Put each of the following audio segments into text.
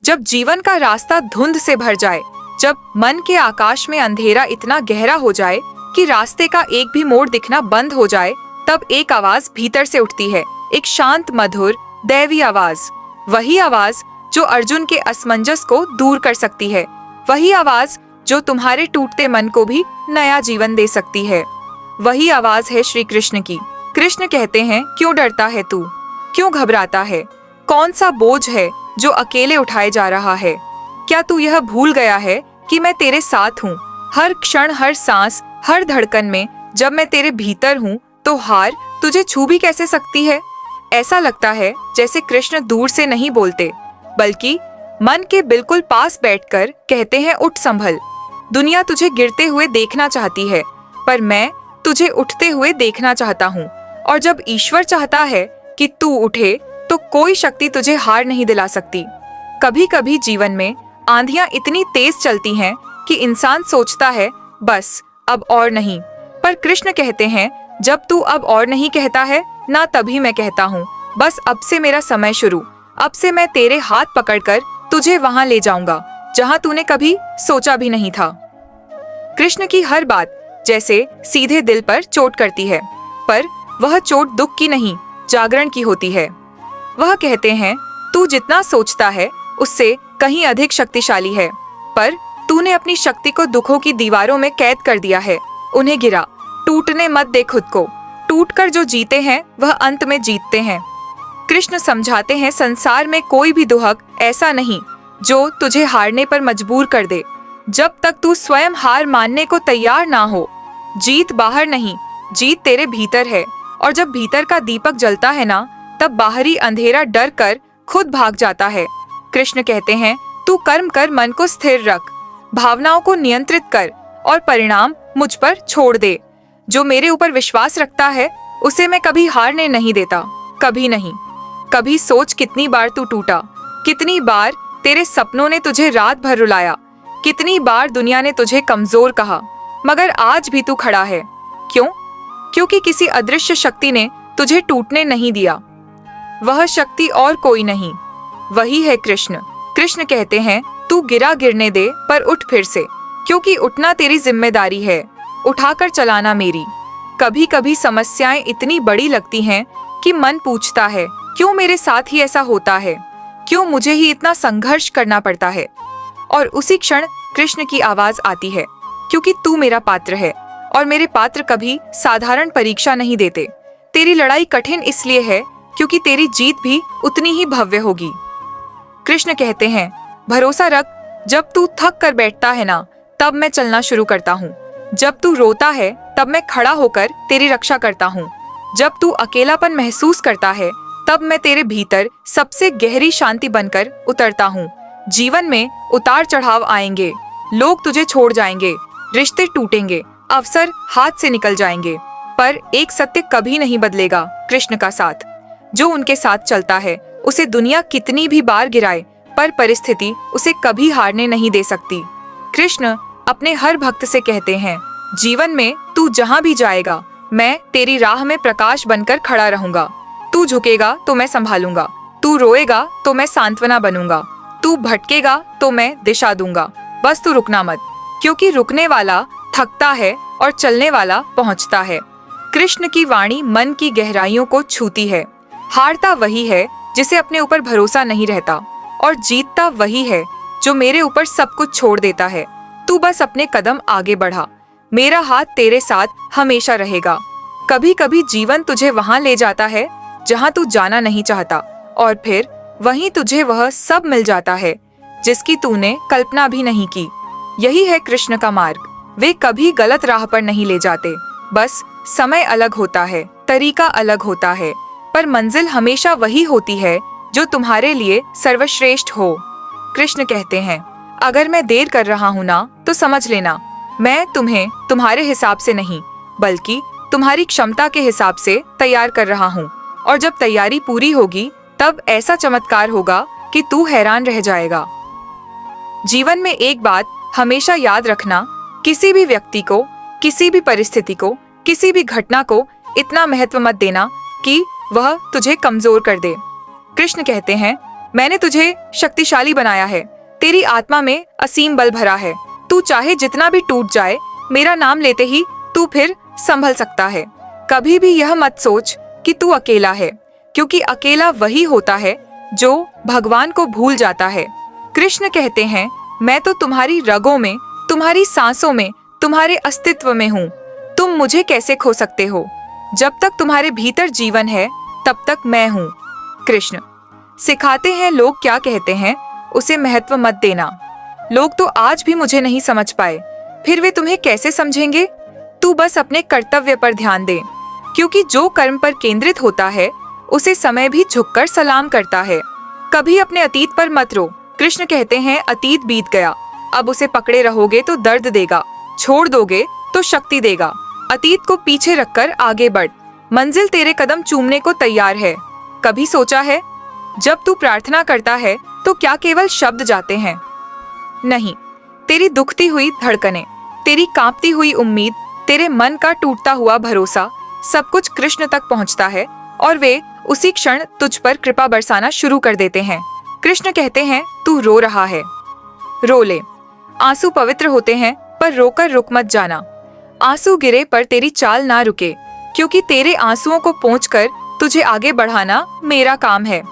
जब जीवन का रास्ता धुंध से भर जाए, जब मन के आकाश में अंधेरा इतना गहरा हो जाए कि रास्ते का एक भी मोड़ दिखना बंद हो जाए, तब एक आवाज भीतर से उठती है, एक शांत मधुर दैवी आवाज। वही आवाज जो अर्जुन के असमंजस को दूर कर सकती है, वही आवाज जो तुम्हारे टूटते मन को भी नया जीवन दे सकती है। वही आवाज है श्री कृष्ण की। कृष्ण कहते हैं, क्यों डरता है तू, क्यों घबराता है, कौन सा बोझ है जो अकेले उठाए जा रहा है? क्या तू यह भूल गया है कि मैं तेरे साथ हूँ, हर क्षण, हर सांस, हर धड़कन में? जब मैं तेरे भीतर हूँ तो हार तुझे छू भी कैसे सकती है? ऐसा लगता है जैसे कृष्ण दूर से नहीं बोलते, बल्कि मन के बिल्कुल पास बैठकर कहते हैं, उठ संभल। दुनिया तुझे गिरते हुए देखना चाहती है, पर मैं तुझे उठते हुए देखना चाहता हूँ। और जब ईश्वर चाहता है कि तू उठे, तो कोई शक्ति तुझे हार नहीं दिला सकती। कभी कभी जीवन में आंधियां इतनी तेज चलती हैं कि इंसान सोचता है, बस अब और नहीं। पर कृष्ण कहते हैं, जब तू अब और नहीं कहता है ना, तभी मैं कहता हूँ, बस अब से मेरा समय शुरू। अब से मैं तेरे हाथ पकड़कर तुझे वहां ले जाऊंगा जहां तूने कभी सोचा भी नहीं था। कृष्ण की हर बात जैसे सीधे दिल पर चोट करती है, पर वह चोट दुख की नहीं, जागरण की होती है। वह कहते हैं, तू जितना सोचता है उससे कहीं अधिक शक्तिशाली है, पर तूने अपनी शक्ति को दुखों की दीवारों में कैद कर दिया है। उन्हें गिरा, टूटने मत दे खुद को। टूटकर जो जीते हैं वह अंत में जीतते हैं। कृष्ण समझाते हैं, संसार में कोई भी दुहक ऐसा नहीं जो तुझे हारने पर मजबूर कर दे, जब तक तू स्वयं हार मानने को तैयार ना हो। जीत बाहर नहीं, जीत तेरे भीतर है। और जब भीतर का दीपक जलता है ना, तब बाहरी अंधेरा डर कर खुद भाग जाता है। कृष्ण कहते हैं, तू कर्म कर, मन को स्थिर रख, भावनाओं को नियंत्रित कर और परिणाम मुझ पर छोड़ दे। जो मेरे ऊपर विश्वास रखता है उसे मैं कभी हारने नहीं देता, कभी नहीं। कभी सोच कितनी बार तू टूटा, कितनी बार तेरे सपनों ने तुझे रात भर रुलाया, कितनी बार दुनिया ने तुझे कमजोर कहा, मगर आज भी तू खड़ा है। क्यों? क्योंकि किसी अदृश्य शक्ति ने तुझे टूटने नहीं दिया। वह शक्ति और कोई नहीं, वही है कृष्ण। कृष्ण कहते हैं, तू गिरा गिरने दे, पर उठ फिर से, क्योंकि उठना तेरी जिम्मेदारी है, उठाकर चलाना मेरी। कभी कभी समस्याएं इतनी बड़ी लगती हैं कि मन पूछता है, क्यों मेरे साथ ही ऐसा होता है, क्यों मुझे ही इतना संघर्ष करना पड़ता है? और उसी क्षण कृष्ण की आवाज आती है, क्योंकि तू मेरा पात्र है और मेरे पात्र कभी साधारण परीक्षा नहीं देते। तेरी लड़ाई कठिन इसलिए है क्योंकि तेरी जीत भी उतनी ही भव्य होगी। कृष्ण कहते हैं, भरोसा रख, जब तू थक कर बैठता है ना, तब मैं चलना शुरू करता हूँ। जब तू रोता है तब मैं खड़ा होकर तेरी रक्षा करता हूँ। जब तू अकेलापन महसूस करता है तब मैं तेरे भीतर सबसे गहरी शांति बनकर उतरता हूँ। जीवन में उतार चढ़ाव आएंगे, लोग तुझे छोड़ जाएंगे, रिश्ते टूटेंगे, अवसर हाथ से निकल जाएंगे, पर एक सत्य कभी नहीं बदलेगा, कृष्ण का साथ। जो उनके साथ चलता है उसे दुनिया कितनी भी बार गिराए, पर परिस्थिति उसे कभी हारने नहीं दे सकती। कृष्ण अपने हर भक्त से कहते हैं, जीवन में तू जहाँ भी जाएगा, मैं तेरी राह में प्रकाश बनकर खड़ा रहूंगा। तू झुकेगा तो मैं संभालूंगा, तू रोएगा तो मैं सांत्वना बनूंगा, तू भटकेगा तो मैं दिशा दूंगा। बस तू रुकना मत, क्योंकि रुकने वाला थकता है और चलने वाला पहुंचता है। कृष्ण की वाणी मन की गहराइयों को छूती है। हारता वही है जिसे अपने ऊपर भरोसा नहीं रहता, और जीतता वही है जो मेरे ऊपर सब कुछ छोड़ देता है। तू बस अपने कदम आगे बढ़ा, मेरा हाथ तेरे साथ हमेशा रहेगा। कभी कभी जीवन तुझे वहां ले जाता है जहां तू जाना नहीं चाहता, और फिर वहीं तुझे वह सब मिल जाता है जिसकी तूने कल्पना भी नहीं की। यही है कृष्ण का मार्ग। वे कभी गलत राह पर नहीं ले जाते, बस समय अलग होता है, तरीका अलग होता है, पर मंजिल हमेशा वही होती है जो तुम्हारे लिए सर्वश्रेष्ठ हो। कृष्ण कहते हैं, अगर मैं देर कर रहा हूँ ना, तो समझ लेना मैं तुम्हें तुम्हारे हिसाब से नहीं, बल्कि तुम्हारी क्षमता के हिसाब से तैयार कर रहा हूँ। और जब तैयारी पूरी होगी तब ऐसा चमत्कार होगा कि तू हैरान रह जाएगा। जीवन में एक बात हमेशा याद रखना, किसी भी व्यक्ति को, किसी भी परिस्थिति को, किसी भी घटना को इतना महत्व मत देना कि वह तुझे कमजोर कर दे। कृष्ण कहते हैं, मैंने तुझे शक्तिशाली बनाया है, तेरी आत्मा में असीम बल भरा है। तू चाहे जितना भी टूट जाए, मेरा नाम लेते ही तू फिर संभल सकता है। कभी भी यह मत सोच कि तू अकेला है, क्योंकि अकेला वही होता है जो भगवान को भूल जाता है। कृष्ण कहते हैं, मैं तो तुम्हारी रगों में, तुम्हारी सांसों में, तुम्हारे अस्तित्व में हूँ। तुम मुझे कैसे खो सकते हो? जब तक तुम्हारे भीतर जीवन है तब तक मैं हूँ। कृष्ण सिखाते हैं, लोग क्या कहते हैं उसे महत्व मत देना। लोग तो आज भी मुझे नहीं समझ पाए, फिर वे तुम्हें कैसे समझेंगे? तू बस अपने कर्तव्य पर ध्यान दे, क्योंकि जो कर्म पर केंद्रित होता है उसे समय भी झुककर सलाम करता है। कभी अपने अतीत पर मत रो। कृष्ण कहते हैं, अतीत बीत गया, अब उसे पकड़े रहोगे तो दर्द देगा, छोड़ दोगे तो शक्ति देगा। अतीत को पीछे रखकर आगे बढ़, मंजिल तेरे कदम चूमने को तैयार है। कभी सोचा है, जब तू प्रार्थना करता है तो क्या केवल शब्द जाते हैं? नहीं, तेरी दुखती हुई धड़कनें, तेरी कांपती हुई उम्मीद, तेरे मन का टूटता हुआ भरोसा, सब कुछ कृष्ण तक पहुंचता है और वे उसी क्षण तुझ पर कृपा बरसाना शुरू कर देते हैं। कृष्ण कहते हैं, तू रो रहा है, रो ले। आंसू पवित्र होते हैं, पर रोकर रुक मत जाना। आंसू गिरे पर तेरी चाल ना रुके, क्योंकि तेरे आंसुओं को पोंछकर तुझे आगे बढ़ाना मेरा काम है।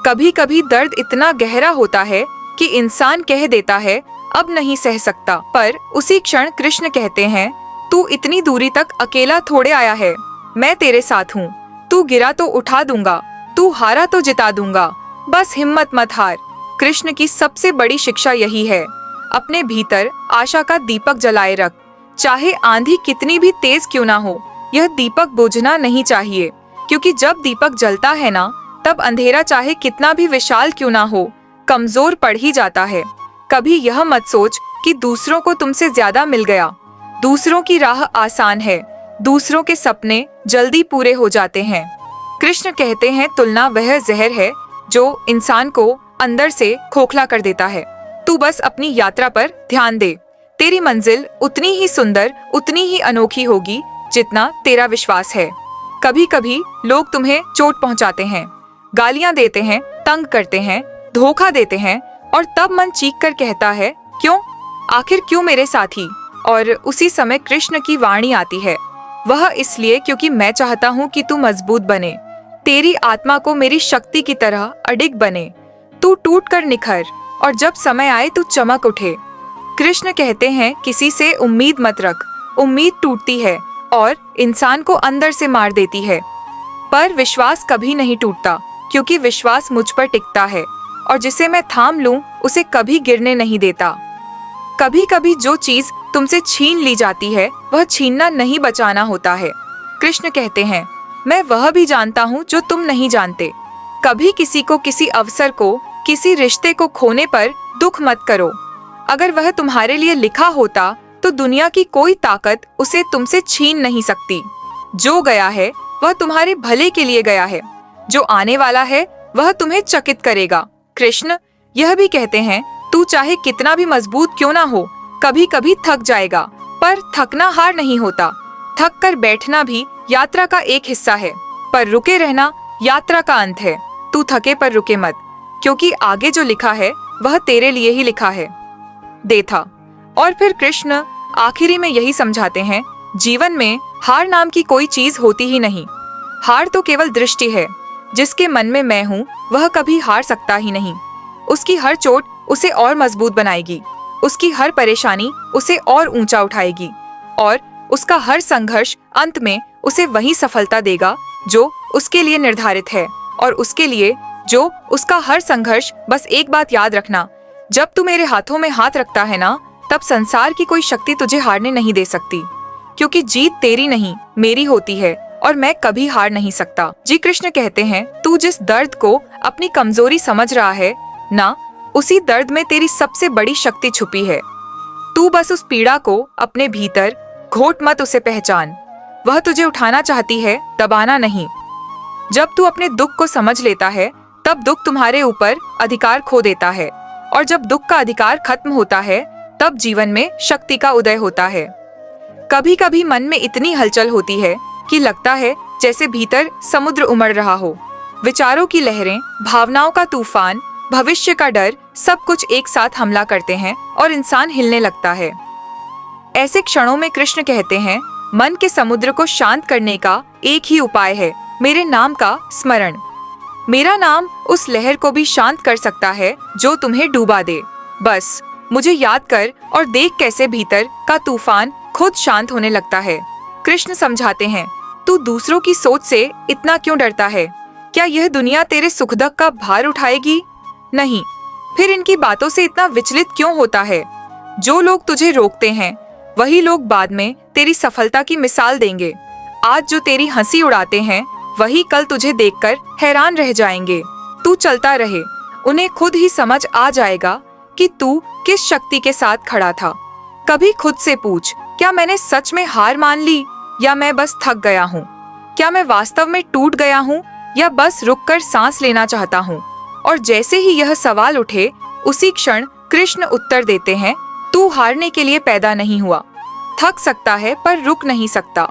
कभी कभी दर्द इतना गहरा होता है कि इंसान कह देता है अब नहीं सह सकता, पर उसी क्षण कृष्ण कहते हैं, तू इतनी दूरी तक अकेला थोड़े आया है, मैं तेरे साथ हूँ। तू गिरा तो उठा दूंगा, तू हारा तो जिता दूंगा, बस हिम्मत मत हार। कृष्ण की सबसे बड़ी शिक्षा यही है, अपने भीतर आशा का दीपक जलाए रख। चाहे आंधी कितनी भी तेज क्यों ना हो, यह दीपक बुझना नहीं चाहिए, क्योंकि जब दीपक जलता है ना, तब अंधेरा चाहे कितना भी विशाल क्यों ना हो, कमजोर पड़ ही जाता है। कभी यह मत सोच कि दूसरों को तुमसे ज्यादा मिल गया। दूसरों की राह आसान है, दूसरों के सपने जल्दी पूरे हो जाते हैं। कृष्ण कहते हैं, तुलना वह जहर है जो इंसान को अंदर से खोखला कर देता है। तू बस अपनी यात्रा पर ध्यान दे, तेरी मंजिल उतनी ही सुंदर, उतनी ही अनोखी होगी जितना तेरा विश्वास है। कभी कभी लोग तुम्हें चोट पहुंचाते हैं, गालियां देते हैं, तंग करते हैं, धोखा देते हैं, और तब मन चीख कर कहता है, क्यों, आखिर क्यों मेरे साथी? और उसी समय कृष्ण की वाणी आती है, वह इसलिए क्योंकि मैं चाहता हूँ कि तू मजबूत बने, तेरी आत्मा को मेरी शक्ति की तरह अडिग बने। तू टूट कर निखर, और जब समय आए तू चमक उठे। कृष्ण कहते हैं, किसी से उम्मीद मत रख, उम्मीद टूटती है और इंसान को अंदर से मार देती है, पर विश्वास कभी नहीं टूटता, क्योंकि विश्वास मुझ पर टिकता है, और जिसे मैं थाम लूं उसे कभी गिरने नहीं देता। कभी कभी जो चीज तुमसे छीन ली जाती है वह छीनना नहीं, बचाना होता है। कृष्ण कहते हैं, मैं वह भी जानता हूँ जो तुम नहीं जानते। कभी किसी को, किसी अवसर को, किसी रिश्ते को खोने पर दुख मत करो। अगर वह तुम्हारे लिए लिखा होता तो दुनिया की कोई ताकत उसे तुमसे छीन नहीं सकती। जो गया है वह तुम्हारे भले के लिए गया है, जो आने वाला है वह तुम्हें चकित करेगा। कृष्ण यह भी कहते हैं, तू चाहे कितना भी मजबूत क्यों ना हो, कभी कभी थक जाएगा, पर थकना हार नहीं होता। थक कर बैठना भी यात्रा का एक हिस्सा है, पर रुके रहना यात्रा का अंत है। तू थके पर रुके मत, क्योंकि आगे जो लिखा है वह तेरे लिए ही लिखा है। देथा। और फिर कृष्ण आखिरी में यही समझाते हैं, जीवन में हार नाम की कोई चीज होती ही नहीं। हार तो केवल दृष्टि है। जिसके मन में मैं हूँ वह कभी हार सकता ही नहीं। उसकी हर चोट उसे और मजबूत बनाएगी, उसकी हर परेशानी उसे और ऊंचा उठाएगी, और उसका हर संघर्ष अंत में उसे वही सफलता देगा जो उसके लिए निर्धारित है। और उसके लिए जो उसका हर संघर्ष, बस एक बात याद रखना, जब तू मेरे हाथों में हाथ रखता है ना, तब संसार की कोई शक्ति तुझे हारने नहीं दे सकती, क्योंकि जीत तेरी नहीं मेरी होती है, और मैं कभी हार नहीं सकता। जी कृष्ण कहते हैं, तू जिस दर्द को अपनी कमजोरी समझ रहा है ना, उसी दर्द में तेरी सबसे बड़ी शक्ति छुपी है। तू बस उस पीड़ा को अपने भीतर घोट मत, उसे पहचान। वह तुझे उठाना चाहती है, दबाना नहीं। जब तू अपने दुख को समझ लेता है, तब दुख तुम्हारे ऊपर अधिकार खो देता है, और जब दुख का अधिकार खत्म होता है, तब जीवन में शक्ति का उदय होता है। कभी कभी मन में इतनी हलचल होती है कि लगता है जैसे भीतर समुद्र उमड़ रहा हो। विचारों की लहरें, भावनाओं का तूफान भविष्य का डर, सब कुछ एक साथ हमला करते हैं और इंसान हिलने लगता है। ऐसे क्षणों में कृष्ण कहते हैं, मन के समुद्र को शांत करने का एक ही उपाय है, मेरे नाम का स्मरण। मेरा नाम उस लहर को भी शांत कर सकता है जो तुम्हें डूबा दे। बस मुझे याद कर और देख कैसे भीतर का तूफान खुद शांत होने लगता है। कृष्ण समझाते हैं, तू दूसरों की सोच से इतना क्यों डरता है? क्या यह दुनिया तेरे सुख दुख का भार उठाएगी? नहीं। फिर इनकी बातों से इतना विचलित क्यों होता है? जो लोग तुझे रोकते हैं वही लोग बाद में तेरी सफलता की मिसाल देंगे। आज जो तेरी हंसी उड़ाते हैं वही कल तुझे देखकर हैरान रह जाएंगे। तू चलता रहे, उन्हें खुद ही समझ आ जाएगा कि तू किस शक्ति के साथ खड़ा था। कभी खुद से पूछ, क्या मैंने सच में हार मान ली या मैं बस थक गया हूँ? क्या मैं वास्तव में टूट गया हूँ या बस रुककर सांस लेना चाहता हूँ? और जैसे ही यह सवाल उठे उसी क्षण कृष्ण उत्तर देते हैं, तू हारने के लिए पैदा नहीं हुआ। थक सकता है पर रुक नहीं सकता,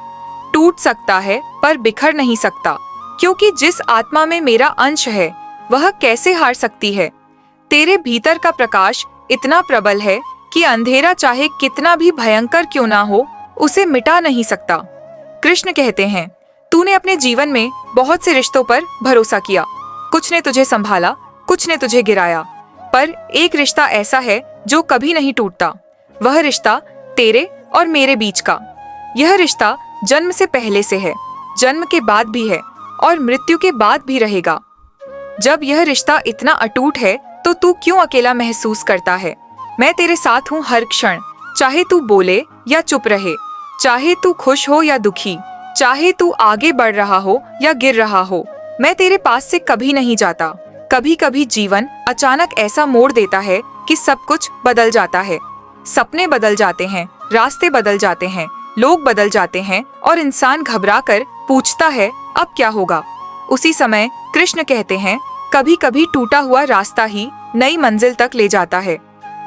टूट सकता है पर बिखर नहीं सकता, क्योंकि जिस आत्मा में मेरा अंश है वह कैसे हार सकती है? तेरे भीतर का प्रकाश इतना प्रबल है कि अंधेरा चाहे कितना भी भयंकर क्यों ना हो, उसे मिटा नहीं सकता। कृष्ण कहते हैं, तूने अपने जीवन में बहुत से रिश्तों पर भरोसा किया। कुछ ने तुझे संभाला, कुछ ने तुझे गिराया, पर एक रिश्ता ऐसा है जो कभी नहीं टूटता। वह रिश्ता तेरे और मेरे बीच का। यह रिश्ता जन्म से पहले से है, जन्म के बाद भी है और मृत्यु के बाद भी रहेगा। जब यह रिश्ता इतना अटूट है तो तू क्यों अकेला महसूस करता है? मैं तेरे साथ हूँ हर क्षण, चाहे तू बोले या चुप रहे, चाहे तू खुश हो या दुखी, चाहे तू आगे बढ़ रहा हो या गिर रहा हो। मैं तेरे पास से कभी नहीं जाता। कभी कभी जीवन अचानक ऐसा मोड़ देता है कि सब कुछ बदल जाता है। सपने बदल जाते हैं, रास्ते बदल जाते हैं, लोग बदल जाते हैं और इंसान घबराकर पूछता है, अब क्या होगा? उसी समय कृष्ण कहते हैं, कभी कभी टूटा हुआ रास्ता ही नई मंजिल तक ले जाता है।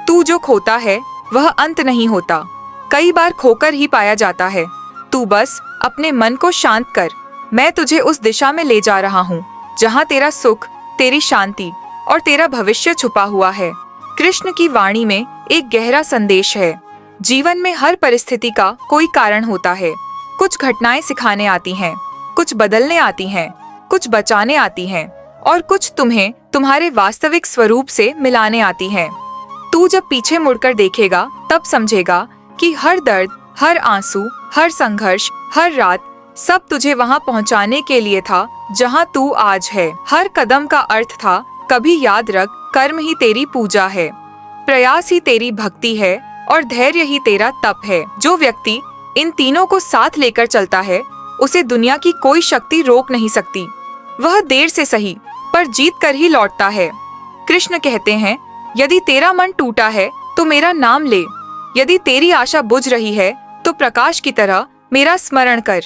तू जो खोता है वह अंत नहीं होता, कई बार खोकर ही पाया जाता है। तू बस अपने मन को शांत कर, मैं तुझे उस दिशा में ले जा रहा हूँ जहाँ तेरा सुख, तेरी शांति और तेरा भविष्य छुपा हुआ है। कृष्ण की वाणी में एक गहरा संदेश है। जीवन में हर परिस्थिति का कोई कारण होता है। कुछ घटनाएं सिखाने आती हैं, कुछ बदलने आती हैं, कुछ बचाने आती हैं और कुछ तुम्हें तुम्हारे वास्तविक स्वरूप से मिलाने आती हैं। तू जब पीछे मुड़कर देखेगा तब समझेगा कि हर दर्द, हर आंसू, हर संघर्ष, हर रात, सब तुझे वहां पहुंचाने के लिए था जहां तू आज है। हर कदम का अर्थ था। कभी याद रख, कर्म ही तेरी पूजा है, प्रयास ही तेरी भक्ति है और धैर्य ही तेरा तप है। जो व्यक्ति इन तीनों को साथ लेकर चलता है उसे दुनिया की कोई शक्ति रोक नहीं सकती। वह देर से सही पर जीत कर ही लौटता है। कृष्ण कहते हैं, यदि तेरा मन टूटा है तो मेरा नाम ले, यदि तेरी आशा बुझ रही है तो प्रकाश की तरह मेरा स्मरण कर।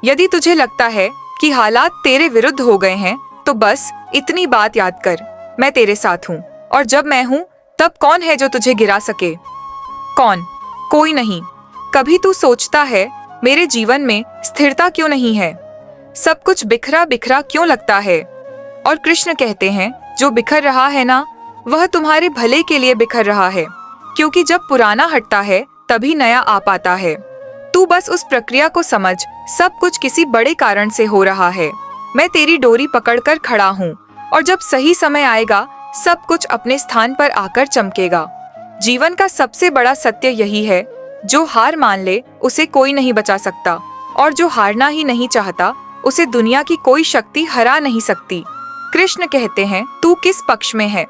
यदि तुझे लगता है कि हालात तेरे विरुद्ध हो गए हैं तो बस इतनी बात याद कर, मैं तेरे साथ हूँ और जब मैं हूँ तब कौन है जो तुझे गिरा सके? कौन? कोई नहीं। कभी तू सोचता है मेरे जीवन में स्थिरता क्यों नहीं है, सब कुछ बिखरा बिखरा क्यों लगता है? और कृष्ण कहते हैं, जो बिखर रहा है ना, वह तुम्हारे भले के लिए बिखर रहा है, क्योंकि जब पुराना हटता है तभी नया आ पाता है। तू बस उस प्रक्रिया को समझ, सब कुछ किसी बड़े कारण से हो रहा है। मैं तेरी डोरी पकड़कर खड़ा हूँ और जब सही समय आएगा सब कुछ अपने स्थान पर आकर चमकेगा। जीवन का सबसे बड़ा सत्य यही है, जो हार मान ले उसे कोई नहीं बचा सकता और जो हारना ही नहीं चाहता उसे दुनिया की कोई शक्ति हरा नहीं सकती। कृष्ण कहते हैं, तू किस पक्ष में है,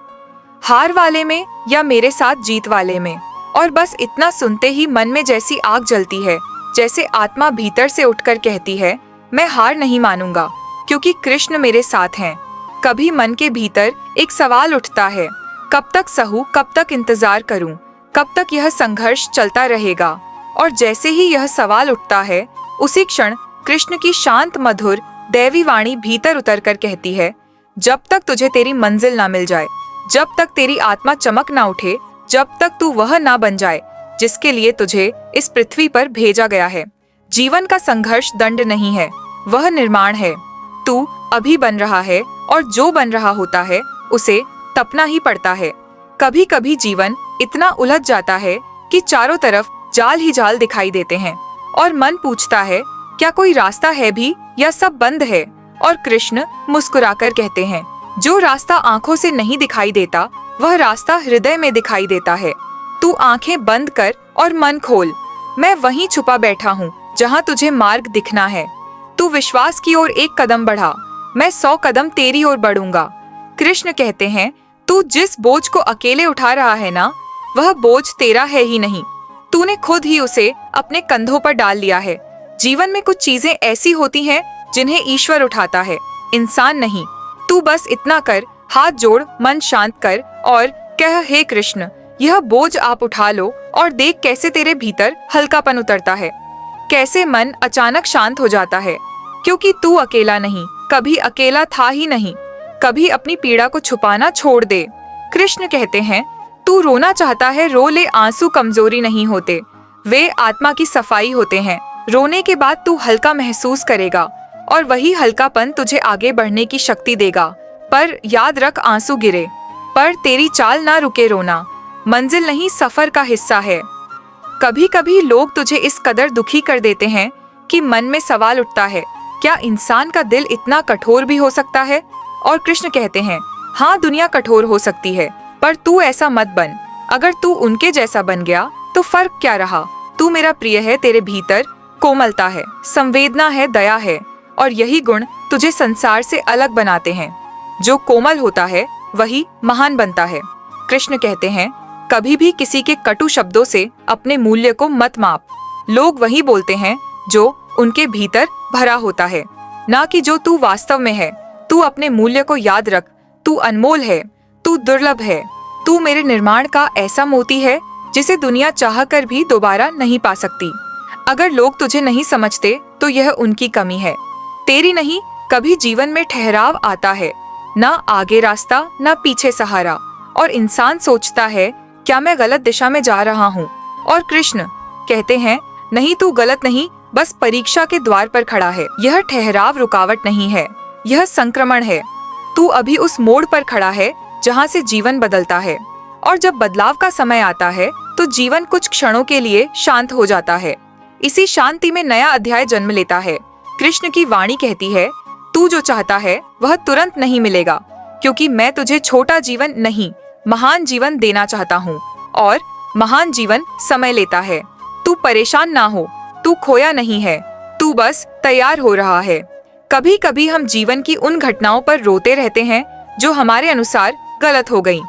हार वाले में या मेरे साथ जीत वाले में? और बस इतना सुनते ही मन में जैसी आग जलती है, जैसे आत्मा भीतर से उठकर कहती है, मैं हार नहीं मानूंगा क्योंकि कृष्ण मेरे साथ हैं। कभी मन के भीतर एक सवाल उठता है, कब तक सहूं, कब तक इंतजार करूं, कब तक यह संघर्ष चलता रहेगा? और जैसे ही यह सवाल उठता है उसी क्षण कृष्ण की शांत मधुर दैवी वाणी भीतर उतरकर कहती है, जब तक तुझे तेरी मंजिल ना मिल जाए, जब तक तेरी आत्मा चमक ना उठे, जब तक तू वह ना बन जाए जिसके लिए तुझे इस पृथ्वी पर भेजा गया है। जीवन का संघर्ष दंड नहीं है, वह निर्माण है। तू अभी बन रहा है और जो बन रहा होता है उसे तपना ही पड़ता है। कभी कभी जीवन इतना उलझ जाता है कि चारों तरफ जाल ही जाल दिखाई देते हैं और मन पूछता है क्या कोई रास्ता है भी या सब बंद है। और कृष्ण मुस्कुराकर कहते हैं जो रास्ता आंखों से नहीं दिखाई देता वह रास्ता हृदय में दिखाई देता है। तू आंखें बंद कर और मन खोल, मैं वहीं छुपा बैठा हूँ जहाँ तुझे मार्ग दिखना है। तू विश्वास की ओर एक कदम बढ़ा, मैं 100 कदम तेरी ओर बढ़ूंगा। कृष्ण कहते हैं तू जिस बोझ को अकेले उठा रहा है ना, वह बोझ तेरा है ही नहीं, तूने खुद ही उसे अपने कंधों पर डाल लिया है। जीवन में कुछ चीजें ऐसी होती हैं जिन्हें ईश्वर उठाता है, इंसान नहीं। तू बस इतना कर, हाथ जोड़, मन शांत कर और कह हे कृष्ण यह बोझ आप उठा लो और देख कैसे तेरे भीतर हल्कापन उतरता है, कैसे मन अचानक शांत हो जाता है। क्योंकि तू अकेला नहीं, कभी अकेला था ही नहीं। कभी अपनी पीड़ा को छुपाना छोड़ दे। कृष्ण कहते हैं तू रोना चाहता है, रो ले, आंसू कमजोरी नहीं होते, वे आत्मा की सफाई होते हैं। रोने के बाद तू हल्का महसूस करेगा और वही हल्कापन तुझे आगे बढ़ने की शक्ति देगा। पर याद रख आंसू गिरे पर तेरी चाल ना रुके, रोना मंजिल नहीं सफर का हिस्सा है। कभी कभी लोग तुझे इस कदर दुखी कर देते हैं कि मन में सवाल उठता है क्या इंसान का दिल इतना कठोर भी हो सकता है। और कृष्ण कहते हैं हाँ दुनिया कठोर हो सकती है पर तू ऐसा मत बन। अगर तू उनके जैसा बन गया तो फर्क क्या रहा। तू मेरा प्रिय है, तेरे भीतर कोमलता है, संवेदना है, दया है और यही गुण तुझे संसार से अलग बनाते हैं। जो कोमल होता है वही महान बनता है। कृष्ण कहते हैं कभी भी किसी के कटु शब्दों से अपने मूल्य को मत माप। लोग वही बोलते हैं जो उनके भीतर भरा होता है, ना कि जो तू वास्तव में है। तू अपने मूल्य को याद रख, तू अनमोल है, तू दुर्लभ है, तू मेरे निर्माण का ऐसा मोती है जिसे दुनिया चाह कर भी दोबारा नहीं पा सकती। अगर लोग तुझे नहीं समझते तो यह उनकी कमी है, तेरी नहीं। कभी जीवन में ठहराव आता है, ना आगे रास्ता ना पीछे सहारा, और इंसान सोचता है क्या मैं गलत दिशा में जा रहा हूँ। और कृष्ण कहते हैं नहीं, तू गलत नहीं, बस परीक्षा के द्वार पर खड़ा है। यह ठहराव रुकावट नहीं है, यह संक्रमण है। तू अभी उस मोड़ पर खड़ा है जहाँ से जीवन बदलता है, और जब बदलाव का समय आता है तो जीवन कुछ क्षणों के लिए शांत हो जाता है। इसी शांति में नया अध्याय जन्म लेता है। कृष्ण की वाणी कहती है तू जो चाहता है वह तुरंत नहीं मिलेगा, क्योंकि मैं तुझे छोटा जीवन नहीं महान जीवन देना चाहता हूँ, और महान जीवन समय लेता है। तू परेशान ना हो, तू खोया नहीं है, तू बस तैयार हो रहा है। कभी कभी हम जीवन की उन घटनाओं पर रोते रहते हैं जो हमारे अनुसार गलत हो गईं,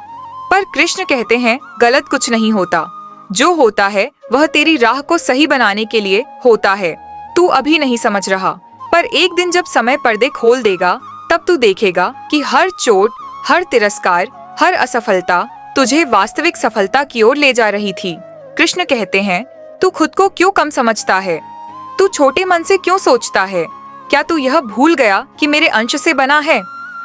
पर कृष्ण कहते हैं गलत कुछ नहीं होता। जो होता है वह तेरी राह को सही बनाने के लिए होता है। तू अभी नहीं समझ रहा, पर एक दिन जब समय पर्दे खोल देगा तब तू देखेगा कि हर चोट, हर तिरस्कार, हर असफलता तुझे वास्तविक सफलता की ओर ले जा रही थी। कृष्ण कहते हैं तू खुद को क्यों कम समझता है, तू छोटे मन से क्यों सोचता है। क्या तू यह भूल गया कि मेरे अंश से बना है।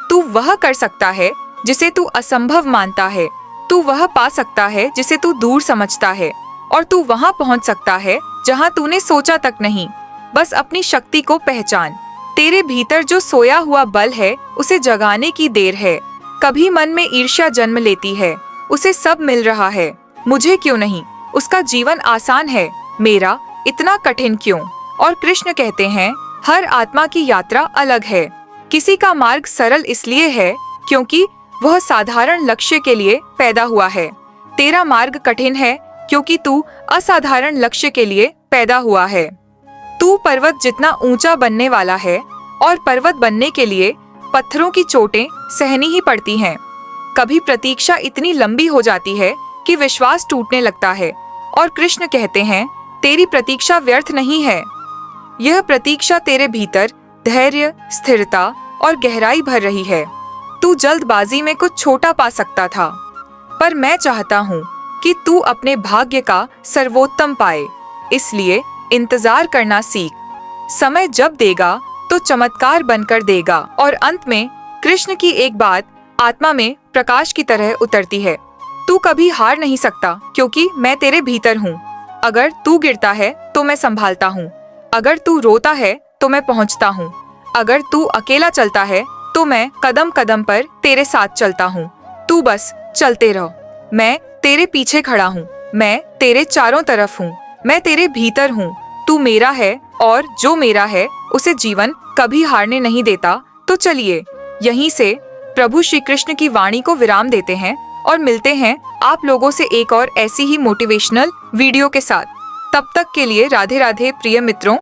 तू वह कर सकता है जिसे तू असंभव मानता है, तू वह पा सकता है जिसे तू दूर समझता है, और तू वहां पहुंच सकता है जहां तूने सोचा तक नहीं। बस अपनी शक्ति को पहचान। तेरे भीतर जो सोया हुआ बल है उसे जगाने की देर है। कभी मन में ईर्ष्या जन्म लेती है, उसे सब मिल रहा है, मुझे क्यों नहीं। उसका जीवन आसान है, मेरा इतना कठिन क्यों। और कृष्ण कहते हैं हर आत्मा की यात्रा अलग है। किसी का मार्ग सरल इसलिए है क्योंकि वह साधारण लक्ष्य के लिए पैदा हुआ है। तेरा मार्ग कठिन है क्योंकि तू असाधारण लक्ष्य के लिए पैदा हुआ है। तू पर्वत जितना ऊंचा बनने वाला है, और पर्वत बनने के लिए पत्थरों की चोटें सहनी ही पड़ती हैं। कभी प्रतीक्षा इतनी लंबी हो जाती है कि विश्वास टूटने लगता है, और कृष्ण कहते हैं तेरी प्रतीक्षा व्यर्थ नहीं है। यह प्रतीक्षा तेरे भीतर धैर्य, स्थिरता और गहराई भर रही है। तू जल्दबाजी में कुछ छोटा पा सकता था, पर मैं चाहता हूँ कि तू अपने भाग्य का सर्वोत्तम पाए। इसलिए इंतजार करना सीख। समय जब देगा तो चमत्कार बनकर देगा। और अंत में कृष्ण की एक बात आत्मा में प्रकाश की तरह उतरती है। तू कभी हार नहीं सकता क्योंकि मैं तेरे भीतर हूँ। अगर तू गिरता है तो मैं संभालता हूँ, अगर तू रोता है तो मैं पहुँचता हूँ, अगर तू अकेला चलता है तो मैं कदम कदम पर तेरे साथ चलता हूँ। तू तू बस चलते रहो। मैं तेरे पीछे खड़ा हूँ, मैं तेरे चारों तरफ हूँ, मैं तेरे भीतर हूँ। तू मेरा है और जो मेरा है उसे जीवन कभी हारने नहीं देता। तो चलिए यहीं से प्रभु श्री कृष्ण की वाणी को विराम देते हैं और मिलते हैं आप लोगों से एक और ऐसी ही मोटिवेशनल वीडियो के साथ। तब तक के लिए राधे राधे प्रिय मित्रों।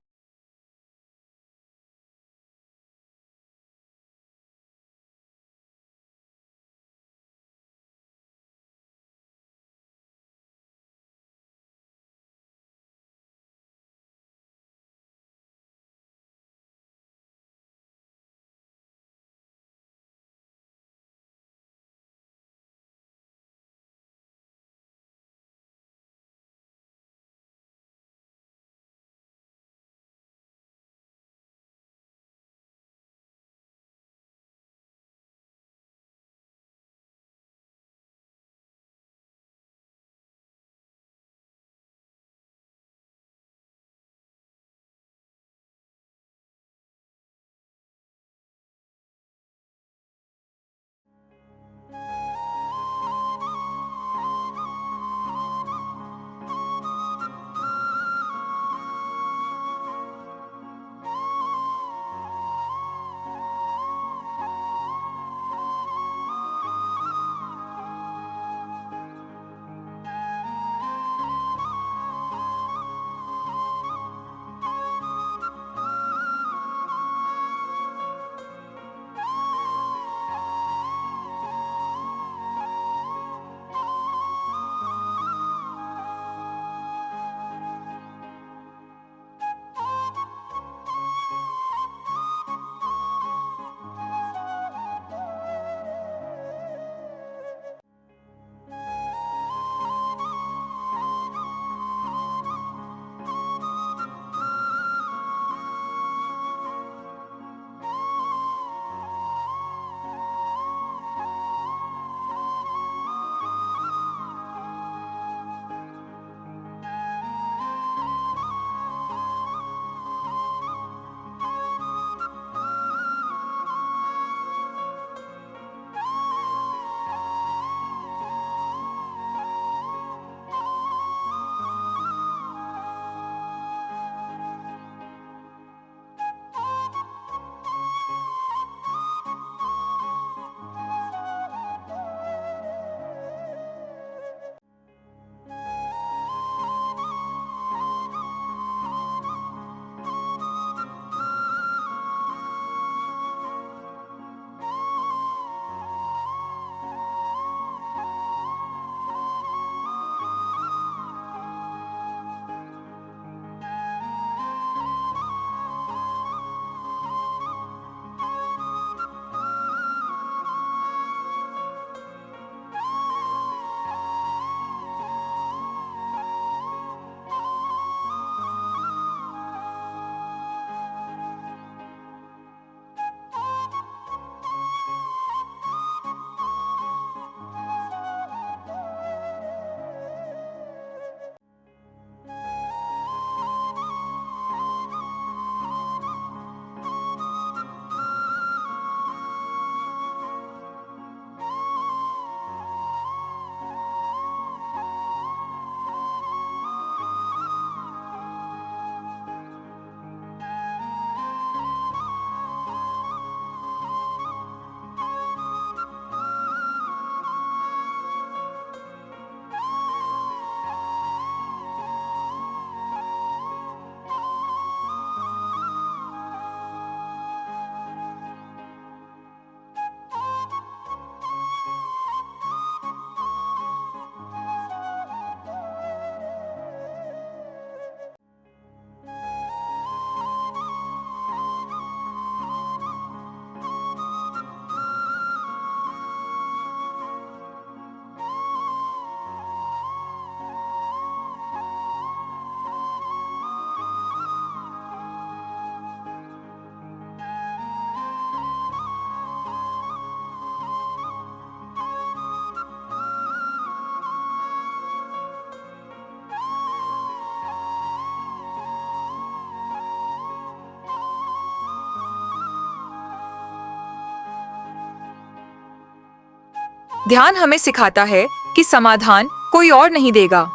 ध्यान हमें सिखाता है कि समाधान कोई और नहीं देगा,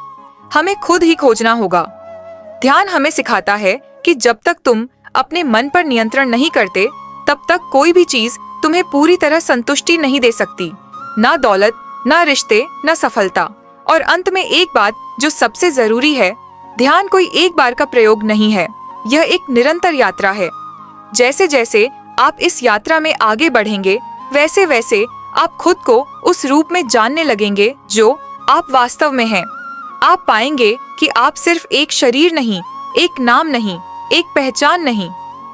हमें खुद ही खोजना होगा। ध्यान हमें सिखाता है कि जब तक तुम अपने मन पर नियंत्रण नहीं करते, तब तक कोई भी चीज तुम्हें पूरी तरह संतुष्टि नहीं दे सकती, ना दौलत, ना रिश्ते, ना सफलता। और अंत में एक बात जो सबसे जरूरी है, ध्यान कोई एक बार का प्रयोग नहीं है, यह एक निरंतर यात्रा है। जैसे जैसे आप इस यात्रा में आगे बढ़ेंगे, वैसे वैसे आप खुद को उस रूप में जानने लगेंगे जो आप वास्तव में हैं। आप पाएंगे कि आप सिर्फ एक शरीर नहीं, एक नाम नहीं, एक पहचान नहीं,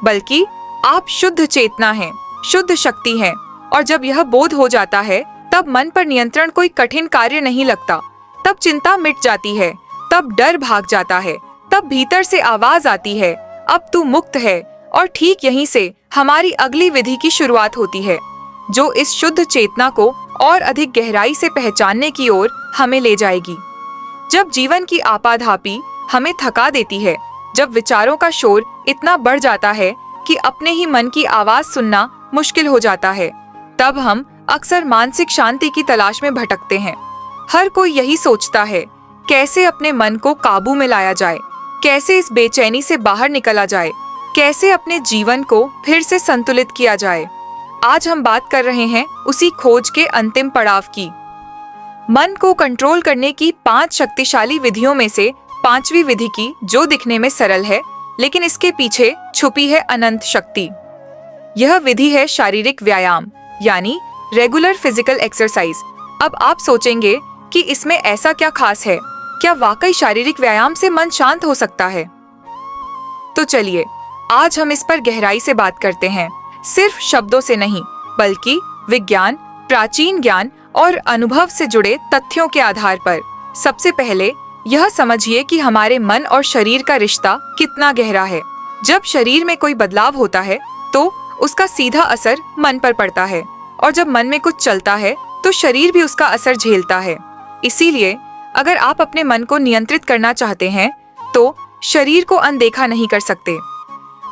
बल्कि आप शुद्ध चेतना हैं, शुद्ध शक्ति हैं। और जब यह बोध हो जाता है, तब मन पर नियंत्रण कोई कठिन कार्य नहीं लगता। तब चिंता मिट जाती है, तब डर भाग जाता है, तब भीतर से आवाज आती है, अब तू मुक्त है। और ठीक यहीं से हमारी अगली विधि की शुरुआत होती है, जो इस शुद्ध चेतना को और अधिक गहराई से पहचानने की ओर हमें ले जाएगी। जब जीवन की आपाधापी हमें थका देती है, जब विचारों का शोर इतना बढ़ जाता है कि अपने ही मन की आवाज सुनना मुश्किल हो जाता है, तब हम अक्सर मानसिक शांति की तलाश में भटकते हैं। हर कोई यही सोचता है, कैसे अपने मन को काबू में लाया जाए, कैसे इस बेचैनी से बाहर निकला जाए, कैसे अपने जीवन को फिर से संतुलित किया जाए। आज हम बात कर रहे हैं उसी खोज के अंतिम पड़ाव की। मन को कंट्रोल करने की 5 शक्तिशाली विधियों में से 5वीं विधि की, जो दिखने में सरल है, लेकिन इसके पीछे छुपी है अनंत शक्ति। यह विधि है शारीरिक व्यायाम, यानी रेगुलर फिजिकल एक्सरसाइज। अब आप सोचेंगे कि इसमें ऐसा क्या खास है, क्या वाकई शारीरिक व्यायाम से मन शांत हो सकता है? तो चलिए आज हम इस पर गहराई से बात करते हैं, सिर्फ शब्दों से नहीं, बल्कि विज्ञान, प्राचीन ज्ञान और अनुभव से जुड़े तथ्यों के आधार पर। सबसे पहले यह समझिए कि हमारे मन और शरीर का रिश्ता कितना गहरा है। जब शरीर में कोई बदलाव होता है तो उसका सीधा असर मन पर पड़ता है, और जब मन में कुछ चलता है तो शरीर भी उसका असर झेलता है। इसीलिए अगर आप अपने मन को नियंत्रित करना चाहते हैं तो शरीर को अनदेखा नहीं कर सकते।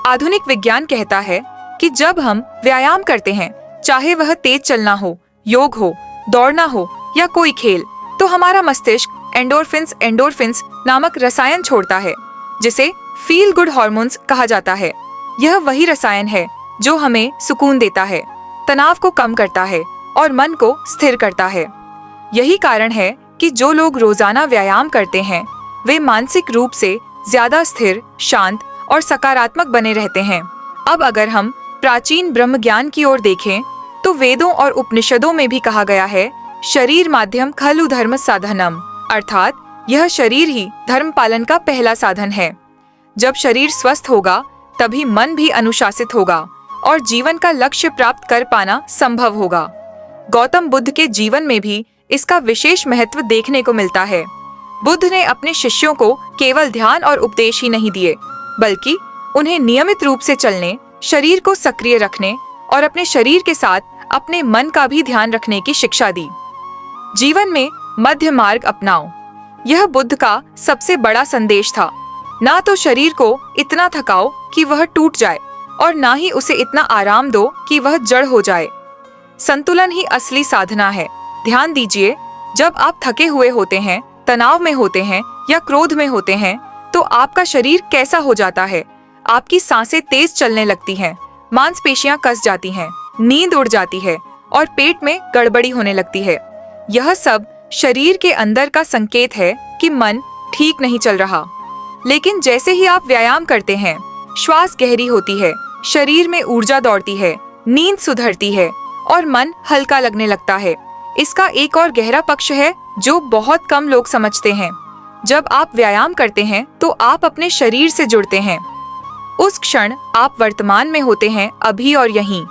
आधुनिक विज्ञान कहता है कि जब हम व्यायाम करते हैं, चाहे वह तेज चलना हो, योग हो, दौड़ना हो या कोई खेल, तो हमारा मस्तिष्क एंडोर्फिन्स नामक रसायन छोड़ता है, जिसे फील गुड हार्मोन्स कहा जाता है। यह वही रसायन है जो हमें सुकून देता है, तनाव को कम करता है और मन को स्थिर करता है। यही कारण है कि जो लोग रोजाना व्यायाम करते हैं, वे मानसिक रूप से ज्यादा स्थिर, शांत और सकारात्मक बने रहते हैं। अब अगर हम प्राचीन ब्रह्म ज्ञान की ओर देखें, तो वेदों और उपनिषदों में भी कहा गया है, शरीर माध्यम खलु धर्म साधनम, अर्थात यह शरीर ही धर्म पालन का पहला साधन है। जब शरीर स्वस्थ होगा, तभी मन भी अनुशासित होगा और जीवन का लक्ष्य प्राप्त कर पाना संभव होगा। गौतम बुद्ध के जीवन में भी इसका विशेष महत्व देखने को मिलता है। बुद्ध ने अपने शिष्यों को केवल ध्यान और उपदेश ही नहीं दिए, बल्कि उन्हें नियमित रूप से चलने, शरीर को सक्रिय रखने और अपने शरीर के साथ अपने मन का भी ध्यान रखने की शिक्षा दी। जीवन में मध्य मार्ग अपनाओ, यह बुद्ध का सबसे बड़ा संदेश था। ना तो शरीर को इतना थकाओ कि वह टूट जाए, और ना ही उसे इतना आराम दो कि वह जड़ हो जाए। संतुलन ही असली साधना है। ध्यान दीजिए, जब आप थके हुए होते हैं, तनाव में होते हैं या क्रोध में होते हैं, तो आपका शरीर कैसा हो जाता है? आपकी सांसें तेज चलने लगती हैं, मांसपेशियां कस जाती हैं, नींद उड़ जाती है और पेट में गड़बड़ी होने लगती है। यह सब शरीर के अंदर का संकेत है कि मन ठीक नहीं चल रहा। लेकिन जैसे ही आप व्यायाम करते हैं, श्वास गहरी होती है, शरीर में ऊर्जा दौड़ती है, नींद सुधरती है और मन हल्का लगने लगता है। इसका एक और गहरा पक्ष है जो बहुत कम लोग समझते हैं। जब आप व्यायाम करते हैं तो आप अपने शरीर से जुड़ते हैं। उस क्षण आप वर्तमान में होते हैं, अभी और यहीं।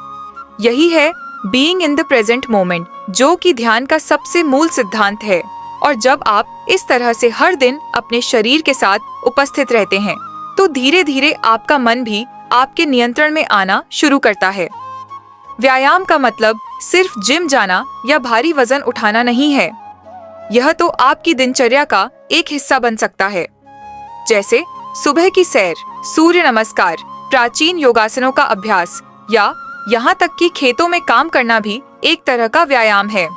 यही है being in the present moment, जो कि ध्यान का सबसे मूल सिद्धांत है। और जब आप इस तरह से हर दिन अपने शरीर के साथ उपस्थित रहते हैं, तो धीरे धीरे आपका मन भी आपके नियंत्रण में आना शुरू करता है। व्यायाम का मतलब सिर्फ जिम जाना या भारी वजन उठाना नहीं है। यह तो आपकी दिनचर्या का एक हिस्सा बन सकता है, जैसे सुबह की सैर, सूर्य नमस्कार, प्राचीन योगासनों का अभ्यास, या यहाँ तक कि खेतों में काम करना भी एक तरह का व्यायाम है।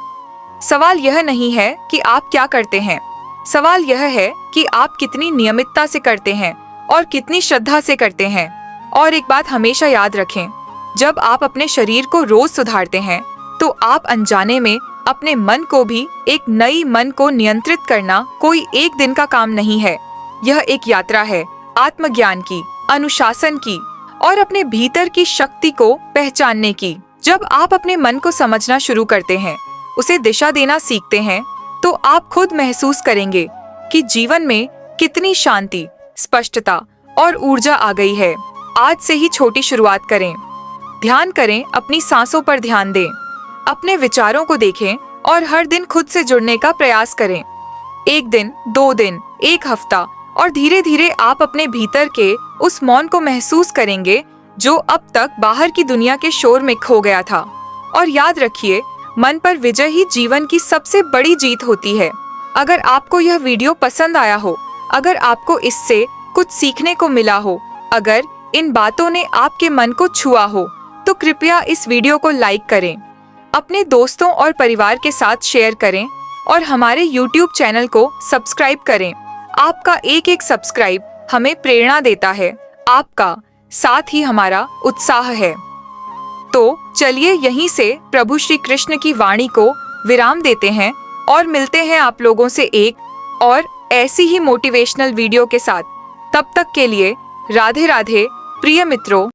सवाल यह नहीं है कि आप क्या करते हैं, सवाल यह है कि आप कितनी नियमितता से करते हैं और कितनी श्रद्धा से करते हैं। और एक बात हमेशा याद रखें, जब आप अपने शरीर को रोज सुधारते हैं तो आप अनजाने में अपने मन को भी, एक नई मन को नियंत्रित करना कोई एक दिन का काम नहीं है। यह एक यात्रा है आत्मज्ञान की, अनुशासन की और अपने भीतर की शक्ति को पहचानने की। जब आप अपने मन को समझना शुरू करते हैं, उसे दिशा देना सीखते हैं, तो आप खुद महसूस करेंगे कि जीवन में कितनी शांति, स्पष्टता और ऊर्जा आ गई है। आज से ही छोटी शुरुआत करें। ध्यान करें, अपनी सांसों पर ध्यान दें, अपने विचारों को देखें और हर दिन खुद से जुड़ने का प्रयास करें। 1 दिन, 2 दिन, 1 हफ्ता और धीरे धीरे आप अपने भीतर के उस मौन को महसूस करेंगे जो अब तक बाहर की दुनिया के शोर में खो गया था। और याद रखिए, मन पर विजय ही जीवन की सबसे बड़ी जीत होती है। अगर आपको यह वीडियो पसंद आया हो, अगर आपको इससे कुछ सीखने को मिला हो, अगर इन बातों ने आपके मन को छुआ हो, तो कृपया इस वीडियो को लाइक करें, अपने दोस्तों और परिवार के साथ शेयर करें और हमारे YouTube चैनल को सब्सक्राइब करें। आपका एक एक सब्सक्राइब हमें प्रेरणा देता है, आपका साथ ही हमारा उत्साह है। तो चलिए यहीं से प्रभु श्री कृष्ण की वाणी को विराम देते हैं और मिलते हैं आप लोगों से एक और ऐसी ही मोटिवेशनल वीडियो के साथ। तब तक के लिए राधे राधे प्रिय मित्रों।